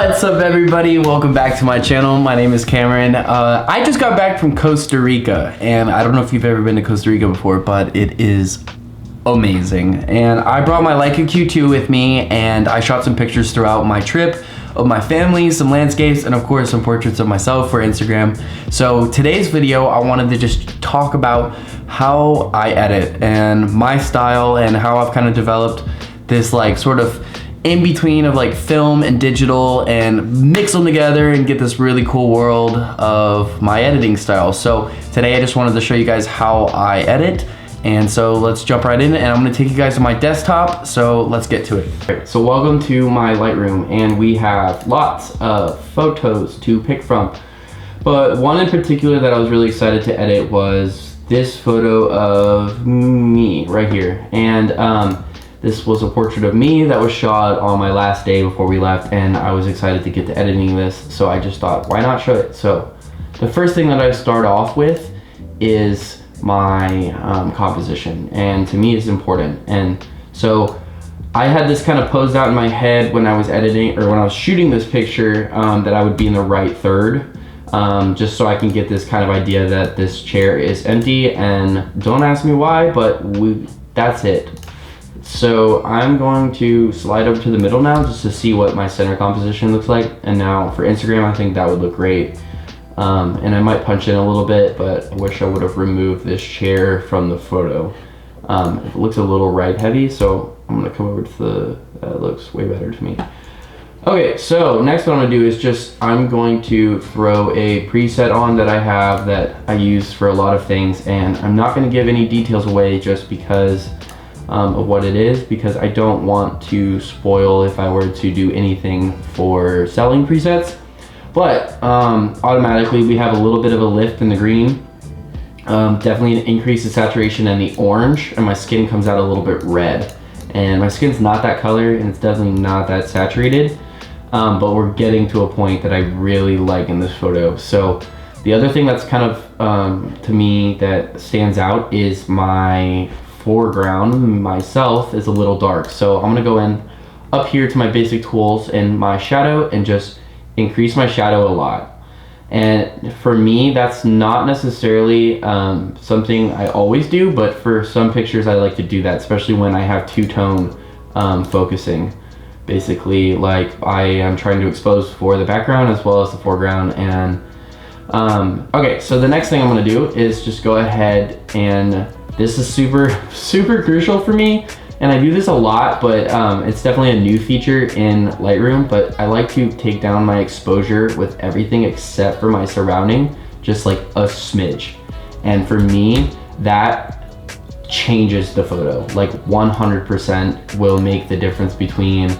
What's up everybody, welcome back to my channel. My name is Cameron. I just got back from Costa Rica, and I don't know if you've ever been to Costa Rica before, but it is amazing. And I brought my Leica Q2 with me, and I shot some pictures throughout my trip of my family, some landscapes, and of course some portraits of myself for Instagram. So today's video, I wanted to just talk about how I edit and my style and how I've kind of developed this like sort of in between of like film and digital and mix them together and get this really cool world of my editing style. So today I just wanted to show you guys how I edit. And so let's jump right in, and I'm gonna take you guys to my desktop, so let's get to it. Okay, so welcome to my Lightroom, and we have lots of photos to pick from. But one in particular that I was really excited to edit was this photo of me right here. And this was a portrait of me that was shot on my last day before we left, and I was excited to get to editing this, so I just thought, why not show it? So the first thing that I start off with is my composition, and to me it's important. And so I had this kind of posed out in my head when I was editing, or when I was shooting this picture, that I would be in the right third, just so I can get this kind of idea that this chair is empty, and don't ask me why, but that's it. So I'm going to slide over to the middle now just to see what my center composition looks like. And now for Instagram, I think that would look great. And I might punch in a little bit, but I wish I would have removed this chair from the photo. It looks a little right heavy, so I'm gonna come over to that looks way better to me. Okay, so next what I'm gonna do is I'm going to throw a preset on that I have that I use for a lot of things, and I'm not gonna give any details away just because of what it is, because I don't want to spoil if I were to do anything for selling presets. But automatically we have a little bit of a lift in the green, definitely an increase in saturation in the orange, and my skin comes out a little bit red. And my skin's not that color, and it's definitely not that saturated, but we're getting to a point that I really like in this photo. So the other thing that's kind of, to me, that stands out is my foreground, myself, is a little dark. So I'm gonna go in up here to my basic tools and my shadow and just increase my shadow a lot. And for me, that's not necessarily something I always do, but for some pictures I like to do that, especially when I have two-tone focusing. Basically, like I am trying to expose for the background as well as the foreground. And okay, so the next thing I'm gonna do is just go ahead, and this is super crucial for me, and I do this a lot, but it's definitely a new feature in Lightroom. But I like to take down my exposure with everything except for my surrounding, just like a smidge. And for me, that changes the photo. Like 100% will make the difference between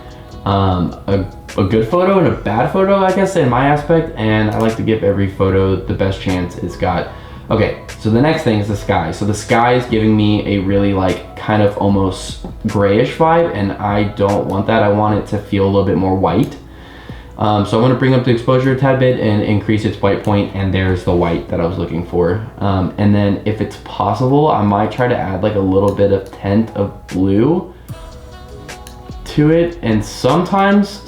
a good photo and a bad photo, I guess, in my aspect. And I like to give every photo the best chance it's got. Okay, so the next thing is the sky. So the sky is giving me a really like kind of almost grayish vibe, and I don't want that. I want it to feel a little bit more white. So I'm gonna bring up the exposure a tad bit and increase its white point, and there's the white that I was looking for. And then if it's possible, I might try to add like a little bit of tint of blue to it. And sometimes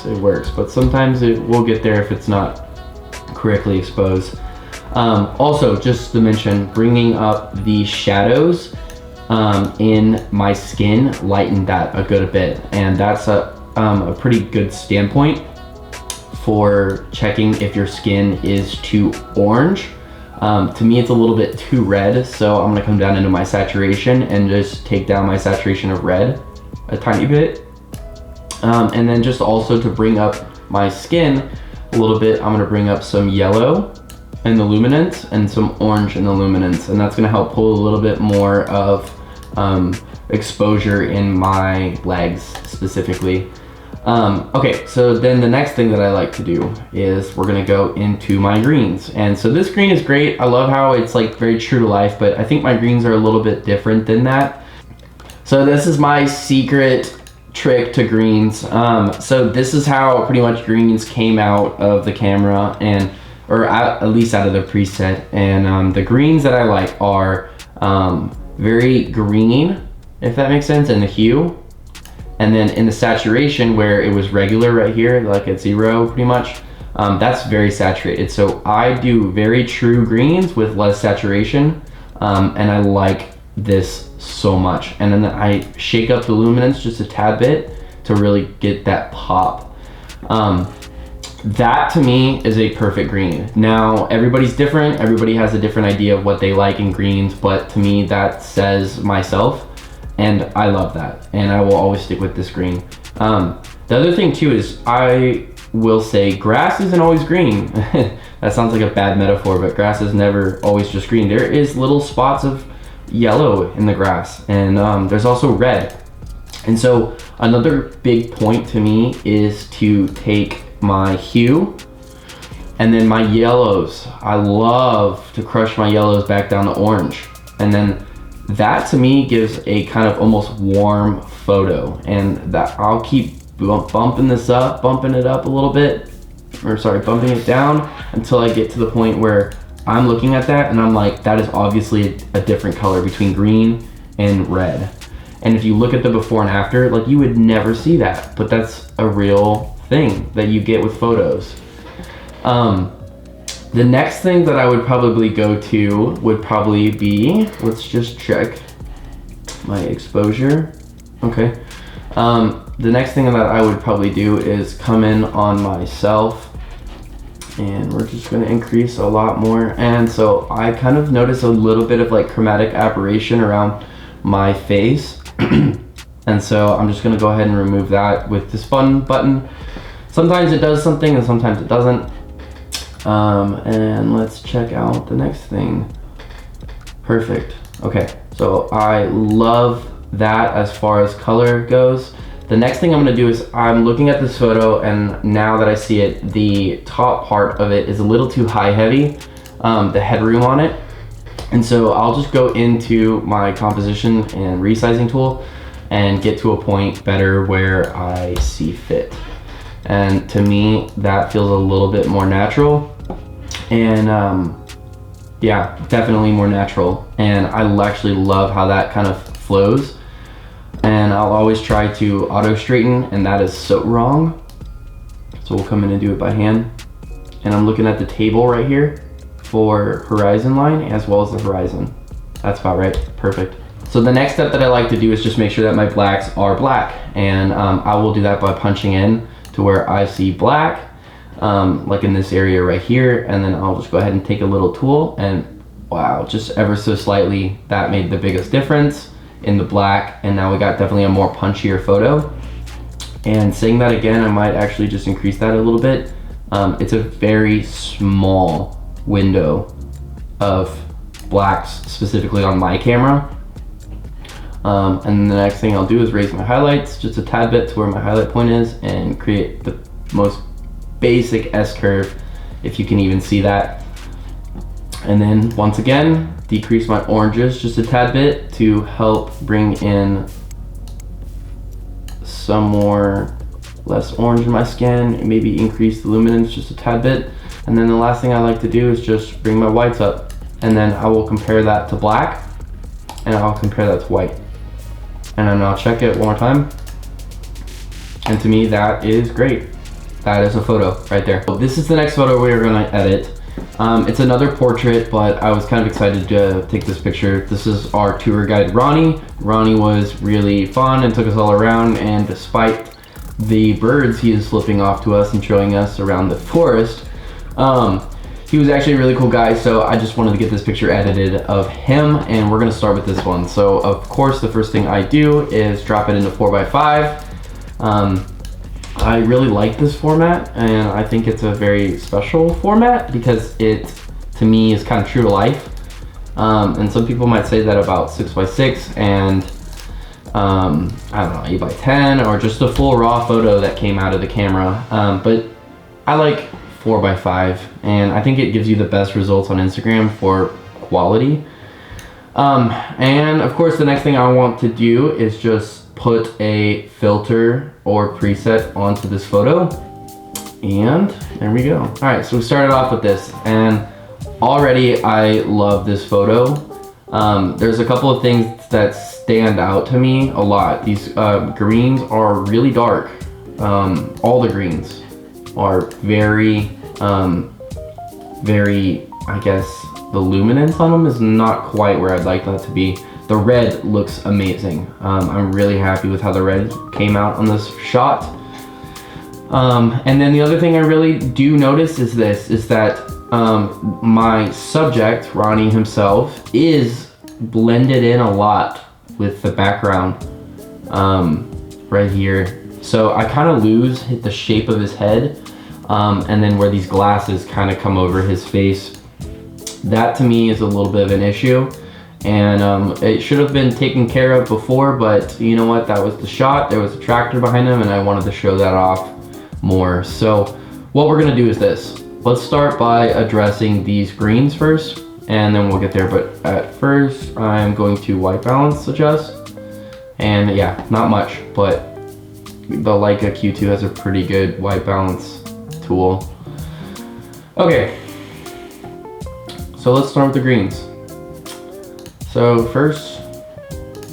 it works, but sometimes it will get there if it's not correctly exposed. Also, just to mention, bringing up the shadows in my skin lightened that a good bit, and that's a pretty good standpoint for checking if your skin is too orange. To me, it's a little bit too red, so I'm gonna come down into my saturation and just take down my saturation of red a tiny bit. And then just also to bring up my skin a little bit, I'm gonna bring up some yellow in the luminance and some orange in the luminance, and that's gonna help pull a little bit more of exposure in my legs specifically. Okay, so then the next thing that I like to do is we're gonna go into my greens. And so this green is great. I love how it's like very true to life, but I think my greens are a little bit different than that. So this is my secret trick to greens. So this is how pretty much greens came out of the camera, or at least out of the preset. And the greens that I like are very green, if that makes sense, in the hue. And then in the saturation where it was regular right here, like at 0 pretty much, that's very saturated. So I do very true greens with less saturation, and I like this so much. And then I shake up the luminance just a tad bit to really get that pop. That to me is a perfect green. Now everybody's different, everybody has a different idea of what they like in greens, but to me that says myself, and I love that, and I will always stick with this green. The other thing too is I will say grass isn't always green. That sounds like a bad metaphor, but grass is never always just green. There is little spots of yellow in the grass, and there's also red. And so another big point to me is to take my hue and then my yellows. I love to crush my yellows back down to orange, and then that to me gives a kind of almost warm photo, and that I'll keep bumping this up, bumping it up a little bit, or sorry, bumping it down until I get to the point where I'm looking at that and I'm like, that is obviously a different color between green and red. And if you look at the before and after, like you would never see that, but that's a real thing that you get with photos. The next thing that I would probably go to would probably be, let's just check my exposure. Okay. The next thing that I would probably do is come in on myself, and we're just going to increase a lot more. And so I kind of notice a little bit of like chromatic aberration around my face. And so I'm just going to go ahead and remove that with this button. Sometimes it does something and sometimes it doesn't. And let's check out the next thing. Perfect. Okay, so I love that as far as color goes. The next thing I'm going to do is I'm looking at this photo, and now that I see it, the top part of it is a little too high heavy, the headroom on it. And so I'll just go into my composition and resizing tool and get to a point better where I see fit. And to me, that feels a little bit more natural, and yeah, definitely more natural. And I actually love how that kind of flows. And I'll always try to auto straighten, and that is so wrong. So we'll come in and do it by hand. And I'm looking at the table right here for horizon line as well as the horizon. That's about right, perfect. So the next step that I like to do is just make sure that my blacks are black. And I will do that by punching in to where I see black, like in this area right here. And then I'll just go ahead and take a little tool, and wow, just ever so slightly, that made the biggest difference in the black. And now we got definitely a more punchier photo. And saying that again, I might actually just increase that a little bit. It's a very small window of blacks specifically on my camera. And the next thing I'll do is raise my highlights just a tad bit to where my highlight point is, and create the most basic S-curve, if you can even see that. And then once again, decrease my oranges just a tad bit to help bring in some more less orange in my skin, and maybe increase the luminance just a tad bit. And then the last thing I like to do is just bring my whites up, and then I will compare that to black, and I'll compare that to white. And then I'll check it one more time. And to me, that is great. That is a photo right there. So this is the next photo we're gonna edit. It's another portrait, but I was kind of excited to take this picture. This is our tour guide, Ronnie. Ronnie was really fun and took us all around, and despite the birds he is flipping off to us and showing us around the forest, he was actually a really cool guy. So I just wanted to get this picture edited of him, and we're gonna start with this one. So of course, the first thing I do is drop it into 4x5. I really like this format, and I think it's a very special format because it, to me, is kind of true to life. And some people might say that about 6x6 and I don't know, 8x10, or just a full raw photo that came out of the camera. But I like 4x5, and I think it gives you the best results on Instagram for quality. And of course, the next thing I want to do is just put a filter or preset onto this photo, and there we go. All right, so we started off with this, and already I love this photo. There's a couple of things that stand out to me a lot. These greens are really dark. All the greens are very, I guess, the luminance on them is not quite where I'd like that to be. The red looks amazing. I'm really happy with how the red came out on this shot. And then the other thing I really do notice is that my subject, Ronnie himself, is blended in a lot with the background right here. So I kind of lose the shape of his head, and then where these glasses kind of come over his face. That to me is a little bit of an issue, and it should have been taken care of before, but you know what, that was the shot. There was a tractor behind him and I wanted to show that off more. So what we're gonna do is this. Let's start by addressing these greens first, and then we'll get there. But at first, I'm going to white balance adjust. And yeah, not much, but the Leica Q2 has a pretty good white balance tool. Okay, so let's start with the greens. So first,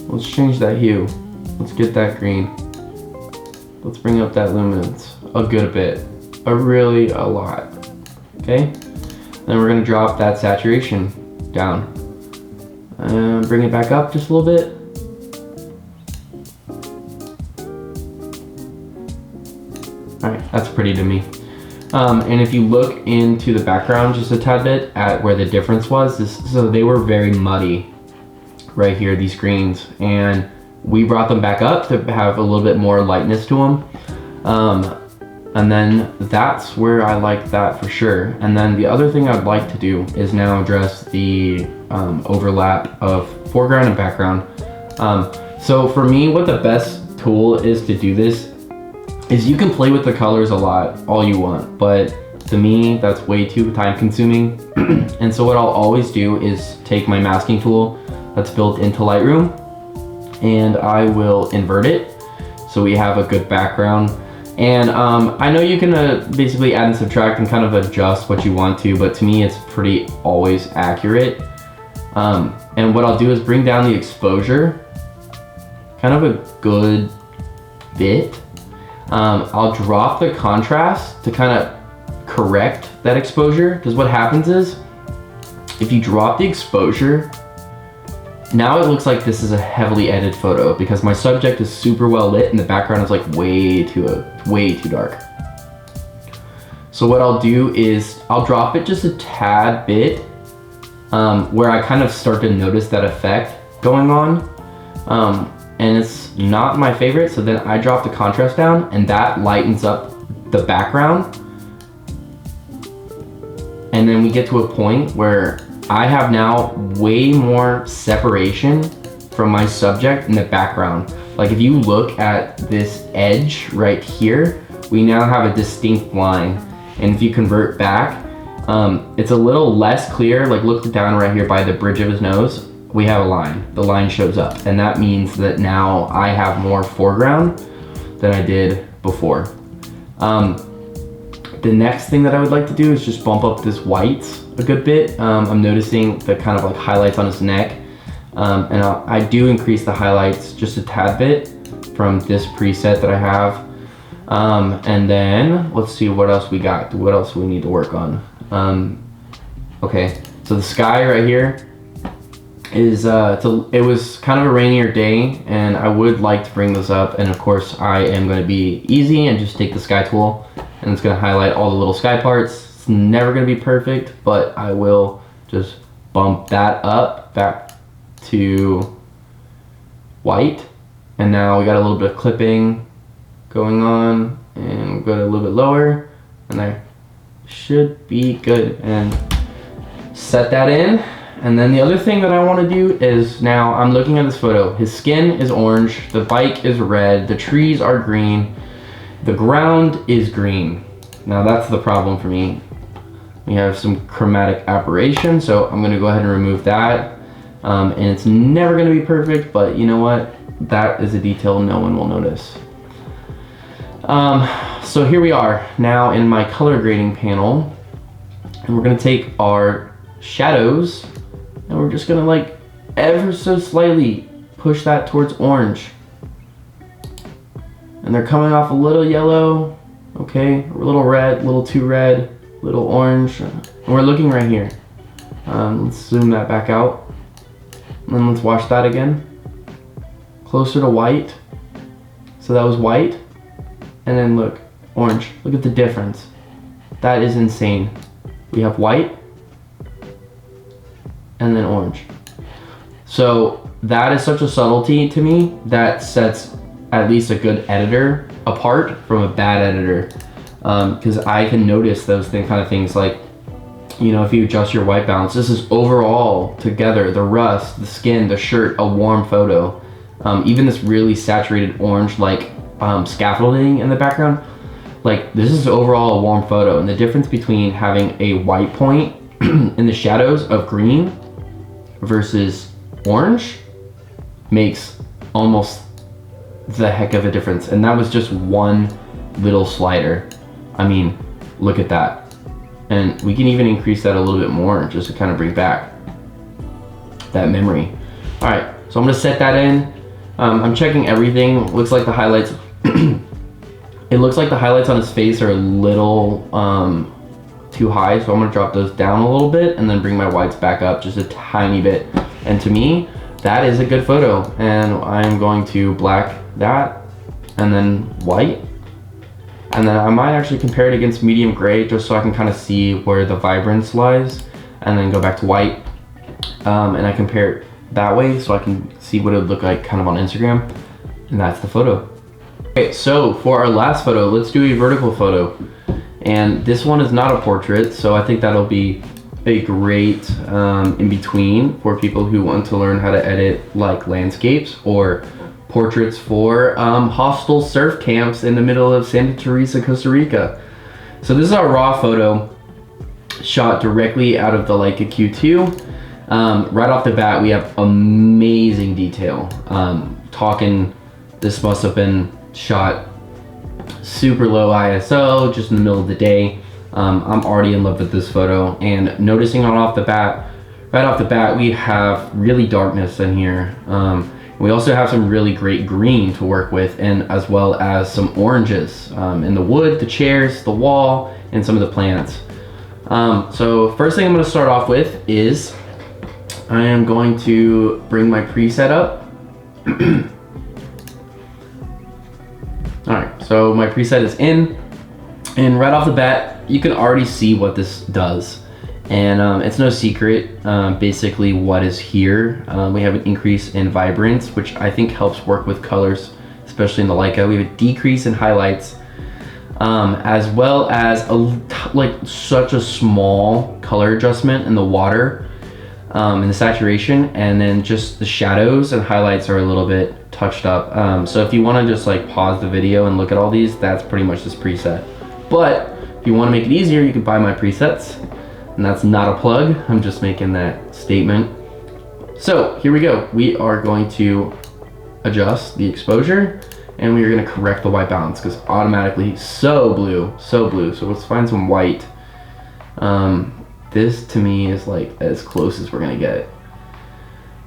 let's change that hue. Let's get that green. Let's bring up that luminance a good bit, a lot. Okay, then we're gonna drop that saturation down and bring it back up just a little bit. All right, that's pretty to me. And if you look into the background just a tad bit at where the difference was, so they were very muddy right here, these greens, and we brought them back up to have a little bit more lightness to them. And then that's where I like that for sure. And then the other thing I'd like to do is now address the overlap of foreground and background. So for me, what the best tool is to do this is you can play with the colors a lot, all you want, but to me, that's way too time consuming. And so what I'll always do is take my masking tool that's built into Lightroom, and I will invert it so we have a good background. And I know you can basically add and subtract and kind of adjust what you want to, but to me it's pretty always accurate. And what I'll do is bring down the exposure kind of a good bit. I'll drop the contrast to kind of correct that exposure, because what happens is if you drop the exposure, now it looks like this is a heavily edited photo because my subject is super well lit and the background is like way too dark. So what I'll do is I'll drop it just a tad bit where I kind of start to notice that effect going on. And it's not my favorite, so then I drop the contrast down and that lightens up the background. And then we get to a point where I have now way more separation from my subject in the background. Like if you look at this edge right here, we now have a distinct line. And if you convert back, it's a little less clear. Like look down right here by the bridge of his nose, we have a line. The line shows up, and that means that now I have more foreground than I did before. The next thing that I would like to do is just bump up this white a good bit. I'm noticing the kind of like highlights on his neck. And I do increase the highlights just a tad bit from this preset that I have. And then let's see what else we got. What else we need to work on? Okay, so the sky right here is, it was kind of a rainier day and I would like to bring this up. And of course I am gonna be easy and just take the sky tool and it's gonna highlight all the little sky parts. It's never gonna be perfect, but I will just bump that up back to white. And now we got a little bit of clipping going on, and we'll go a little bit lower, and there should be good. And set that in. And then the other thing that I want to do is, now I'm looking at this photo. His skin is orange, the bike is red, the trees are green, the ground is green. Now that's the problem for me. We have some chromatic aberration, so I'm gonna go ahead and remove that. And it's never gonna be perfect, but you know what? That is a detail no one will notice. So here we are now in my color grading panel, and we're gonna take our shadows and we're just gonna like ever so slightly push that towards orange. And they're coming off a little yellow, okay, a little red, a little too red, a little orange. And we're looking right here. Let's zoom that back out. And then let's watch that again. Closer to white. So that was white. And then look, orange. Look at the difference. That is insane. We have white and then orange. So that is such a subtlety to me that sets at least a good editor apart from a bad editor. Because I can notice those kind of things, like, you know, if you adjust your white balance, this is overall together, the rust, the skin, the shirt, a warm photo. Even this really saturated orange, like scaffolding in the background, like this is overall a warm photo. And the difference between having a white point in the shadows of green versus orange makes almost the heck of a difference. And that was just one little slider. I mean, look at that. And we can even increase that a little bit more just to kind of bring back that memory. All right, so I'm gonna set that in. I'm checking everything. Looks like the highlights, it looks like the highlights on his face are a little too high. So I'm gonna drop those down a little bit and then bring my whites back up just a tiny bit. And to me, that is a good photo. And I'm going to black that and then white. And then I might actually compare it against medium gray just so I can kind of see where the vibrance lies, and then go back to white. And I compare it that way so I can see what it would look like kind of on Instagram. And that's the photo. Okay, so for our last photo, let's do a vertical photo. And this one is not a portrait, so I think that'll be a great in between for people who want to learn how to edit like landscapes or portraits for hostel surf camps in the middle of Santa Teresa, Costa Rica. So this is our raw photo shot directly out of the Leica Q2. Right off the bat, we have amazing detail. This must have been shot super low ISO, just in the middle of the day. I'm already in love with this photo, and noticing right off the bat, we have really darkness in here. We also have some really great green to work with, and as well as some oranges in the wood, the chairs, the wall, and some of the plants. So first thing I'm going to start off with is I am going to bring my preset up. All right, so my preset is in, and right off the bat, you can already see what this does. And it's no secret, basically what is here. We have an increase in vibrance, which I think helps work with colors, especially in the Leica. We have a decrease in highlights, as well as such a small color adjustment in the water, in the saturation, and then just the shadows and highlights are a little bit touched up. So if you want to just like pause the video and look at all these, that's pretty much this preset. But if you want to make it easier, you can buy my presets. And that's not a plug, I'm just making that statement. So here we go. We are going to adjust the exposure, and we are going to correct the white balance because automatically so blue. So let's find some white. This to me is like as close as we're going to get.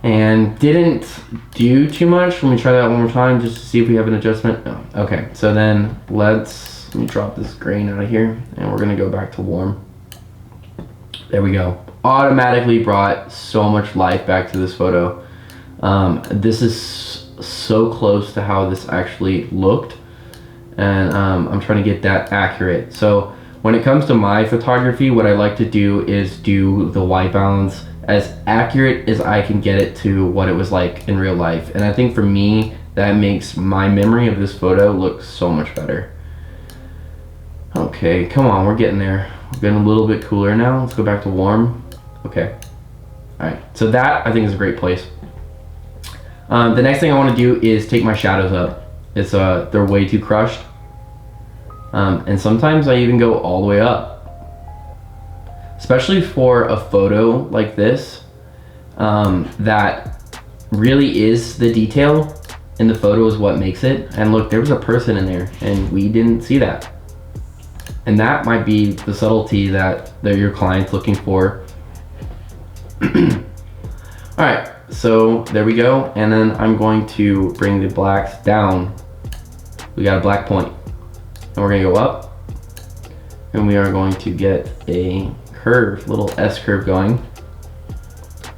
And didn't do too much. Let me try that one more time just to see if we have an adjustment. No. Okay, so then let me drop this grain out of here, and we're going to go back to warm. There we go. Automatically brought so much life back to this photo. This is so close to how this actually looked, and I'm trying to get that accurate. So when it comes to my photography, what I like to do is do the white balance as accurate as I can get it to what it was like in real life. And I think for me, that makes my memory of this photo look so much better. Okay, come on, we're getting there. We're getting a little bit cooler now. Let's go back to warm. Okay. All right, so that I think is a great place. The next thing I want to do is take my shadows up. They're way too crushed. And sometimes I even go all the way up. Especially for a photo like this, that really is the detail in the photo is what makes it. And look, there was a person in there and we didn't see that. And that might be the subtlety that your client's looking for. All right, so there we go. And then I'm going to bring the blacks down. We got a black point. And we're gonna go up. And we are going to get a curve, little S curve going.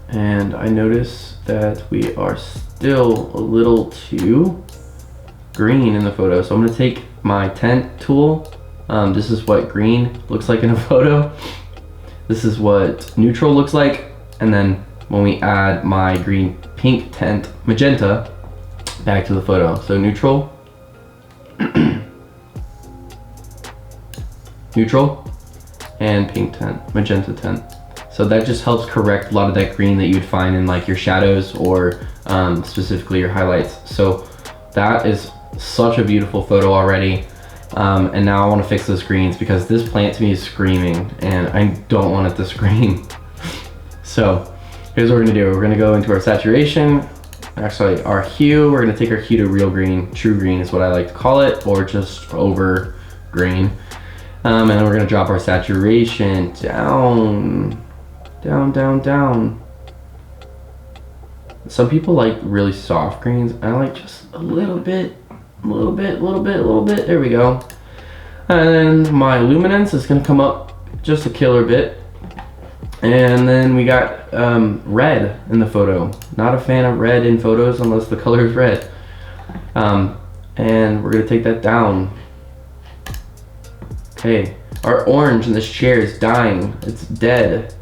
And I notice that we are still a little too green in the photo. So I'm gonna take my tint tool. This is what green looks like in a photo. This is what neutral looks like. And then when we add my green pink tint, magenta, back to the photo. So neutral, neutral, and pink tint, magenta tint. So that just helps correct a lot of that green that you would find in like your shadows or specifically your highlights. So that is such a beautiful photo already. And now I want to fix those greens because this plant to me is screaming and I don't want it to scream. So here's what we're gonna do. We're gonna go into our saturation, actually our hue. We're gonna take our hue to real green, true green is what I like to call it, or just over green. And then we're gonna drop our saturation down, down, down, down. Some people like really soft greens. I like just a little bit, a little bit, a little bit, a little bit. There we go. And then my luminance is gonna come up just a killer bit. And then we got red in the photo. Not a fan of red in photos unless the color is red. And we're gonna take that down. Okay, our orange in this chair is dying. It's dead.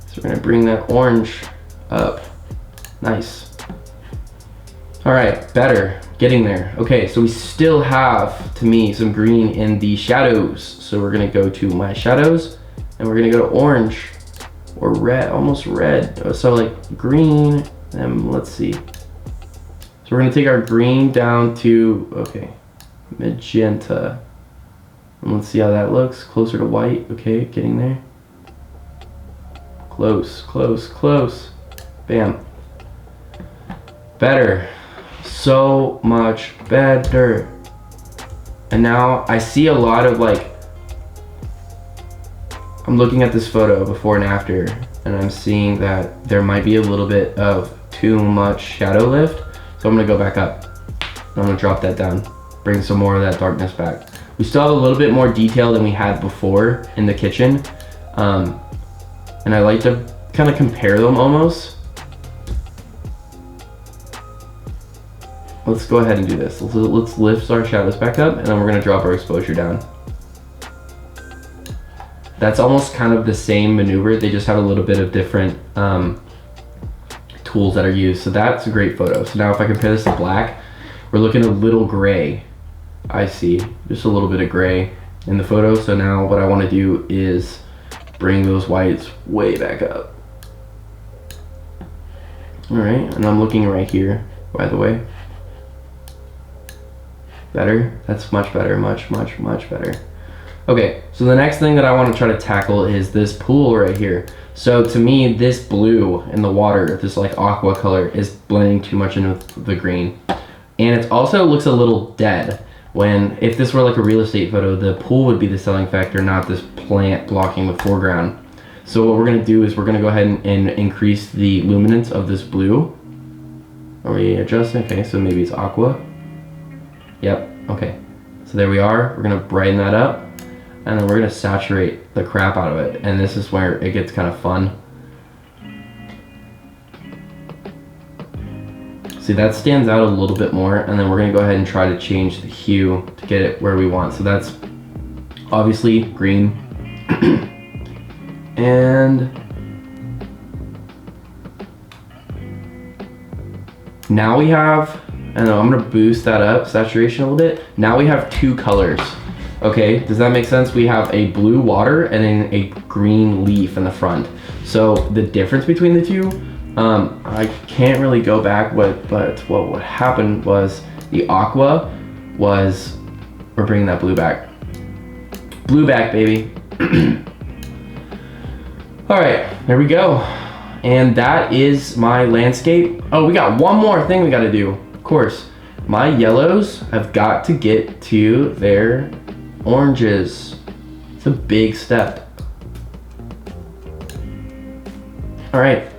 So we're gonna bring that orange up. Nice. All right, better, getting there. Okay, so we still have, to me, some green in the shadows. So we're gonna go to my shadows and we're gonna go to orange or red, almost red. So like green, and let's see. So we're gonna take our green down to, okay, magenta. And let's see how that looks, closer to white. Okay, getting there. Close, close, close. Bam. Better. So much better. And now I see a lot of like, I'm looking at this photo before and after, and I'm seeing that there might be a little bit of too much shadow lift. So I'm gonna go back up. I'm gonna drop that down, bring some more of that darkness back. We still have a little bit more detail than we had before in the kitchen. And I like to kind of compare them almost. Let's go ahead and do this. Let's lift our shadows back up and then we're gonna drop our exposure down. That's almost kind of the same maneuver. They just have a little bit of different tools that are used. So that's a great photo. So now if I compare this to black, we're looking a little gray. I see just a little bit of gray in the photo. So now what I want to do is bring those whites way back up. All right, and I'm looking right here, by the way. Better? That's much better, much, much, much better. Okay, so the next thing that I want to try to tackle is this pool right here. So to me, this blue in the water, this like aqua color, is blending too much in with the green. And it also looks a little dead. When, if this were like a real estate photo, the pool would be the selling factor, not this plant blocking the foreground. So what we're gonna do is we're gonna go ahead and increase the luminance of this blue. Are we adjusting? Okay, so maybe it's aqua. Yep, okay. So there we are, we're gonna brighten that up, and then we're gonna saturate the crap out of it. And this is where it gets kind of fun. See, that stands out a little bit more, and then we're gonna go ahead and try to change the hue to get it where we want. So that's obviously green. And now we have, and I'm gonna boost that up, saturation a little bit. Now we have two colors. Okay, does that make sense? We have a blue water and then a green leaf in the front. So the difference between the two, I can't really go back, but what happened was the aqua was, we're bringing that blue back. Blue back, baby. All right, there we go. And that is my landscape. Oh, we got one more thing we gotta do, of course. My yellows have got to get to their oranges. It's a big step. All right.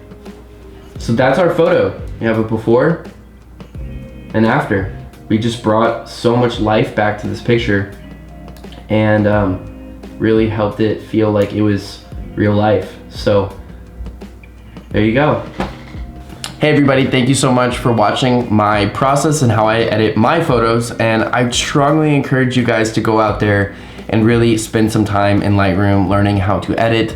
So that's our photo. You have a before and after. We just brought so much life back to this picture and really helped it feel like it was real life. So there you go. Hey everybody, thank you so much for watching my process and how I edit my photos. And I strongly encourage you guys to go out there and really spend some time in Lightroom learning how to edit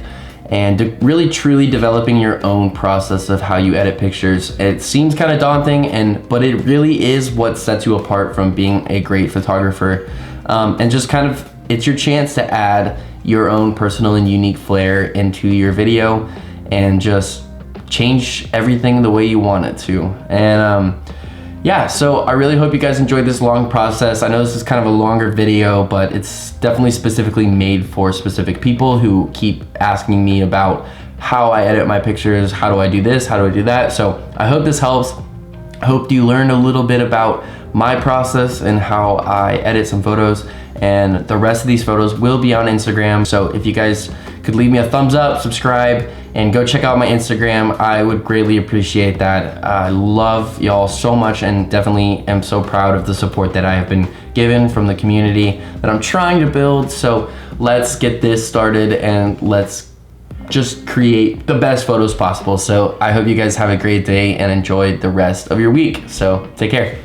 and really truly developing your own process of how you edit pictures. It seems kind of daunting, but it really is what sets you apart from being a great photographer. And just kind of, it's your chance to add your own personal and unique flair into your video and just change everything the way you want it to. And yeah, so I really hope you guys enjoyed this long process. I know this is kind of a longer video, but it's definitely specifically made for specific people who keep asking me about how I edit my pictures, how do I do this, how do I do that. So I hope this helps. I hope you learned a little bit about my process and how I edit some photos, and the rest of these photos will be on Instagram. So if you guys could leave me a thumbs up, subscribe, and go check out my Instagram, I would greatly appreciate that. I love y'all so much and definitely am so proud of the support that I have been given from the community that I'm trying to build. So let's get this started and let's just create the best photos possible. So I hope you guys have a great day and enjoy the rest of your week. So take care.